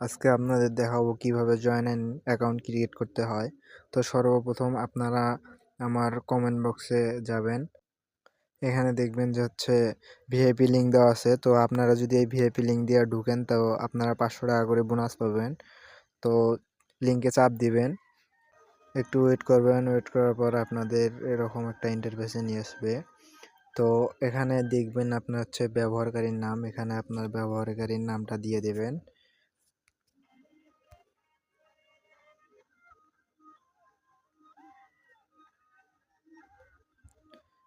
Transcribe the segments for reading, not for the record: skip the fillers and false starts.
আজকে আপনাদের দেখাবো কিভাবে জয়েন অ্যাকাউন্ট ক্রিয়েট করতে হয়। তো সর্বপ্রথম আপনারা আমার কমেন্ট বক্সে যাবেন। এখানে দেখবেন যে ভিআইপি লিঙ্ক দেওয়া আছে। তো আপনারা যদি এই ভিআইপি লিঙ্ক দিয়ে ঢুকেন তো আপনারা 500 টাকা করে বোনাস পাবেন। তো লিঙ্কে চাপ দিবেন, একটু ওয়েট করবেন। ওয়েট করার পর আপনাদের এরকম একটা ইন্টারফেসে নিয়ে আসবে। তো এখানে দেখবেন আপনার ব্যবহারকারীর নাম, এখানে আপনার ব্যবহারকারীর নামটা দিয়ে দেবেন।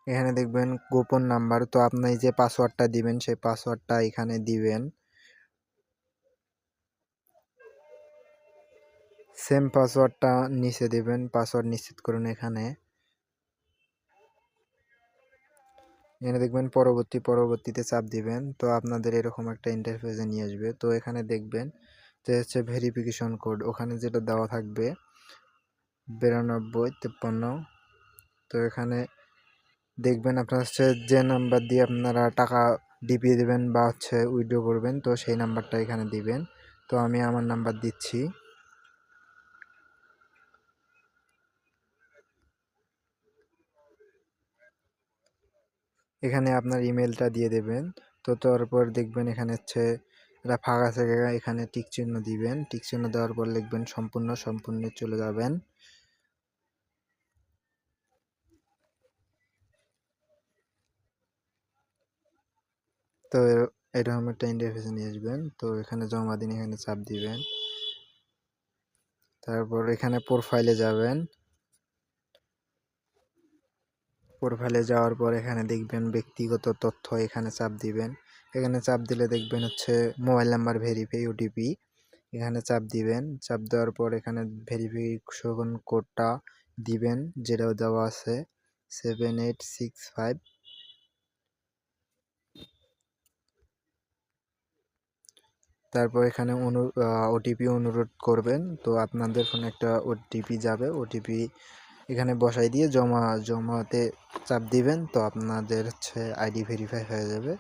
এখানে দেখবেন গোপন নাম্বার, তো আপনি যে পাসওয়ার্ডটা দিবেন সেই পাসওয়ার্ডটা এখানে দিবেন। সেম পাসওয়ার্ডটা নিচে দিবেন, পাসওয়ার্ড নিশ্চিত করুন। এখানে দেখবেন পরবর্তীতে চাপ দিবেন। তো আপনাদের এরকম একটা ইন্টারফেসে নিয়ে আসবে। তো এখানে দেখবেন যে ভেরিফিকেশন কোড, ওখানে যেটা দেওয়া থাকবে 9253। তো এখানে দেখবেন আপনার যে নাম্বার দিয়ে আপনারা টাকা ডিপিয়ে দেবেন বা উইথড্র করবেন, তো সেই নাম্বারটা এখানে দিবেন। তো আমি আমার নাম্বার দিচ্ছি। এখানে আপনার ইমেলটা দিয়ে দেবেন। তো তারপর দেখবেন এখানে এটা ফাঁকা থেকে এখানে টিক চিহ্ন দিবেন। টিক চিহ্ন দেওয়ার পর লিখবেন সম্পূর্ণ চলে যাবেন। তো এরকম একটা ইন্টারফেসে নিয়ে আসবেন। তো এখানে জমা দিন, এখানে চাপ দিবেন। তারপর এখানে প্রোফাইলে যাবেন। প্রোফাইলে যাওয়ার পর এখানে দেখবেন ব্যক্তিগত তথ্য, এখানে চাপ দিবেন। এখানে চাপ দিলে দেখবেন মোবাইল নাম্বার ভেরিফাই ওটিপি, এখানে চাপ দিবেন। চাপ দেওয়ার পর এখানে ভেরিফিকেশন কোডটা দিবেন, যেটাও দেওয়া আছে 7865। তারপর এখানে ওটিপি অনুরোধ করবেন। তো আপনাদের ফোনে একটা ওটিপি যাবে, ওটিপি এখানে বসাই দিয়ে জমাতে চাপ দিবেন। তো আপনাদের আইডি ভেরিফাই হয়ে যাবে।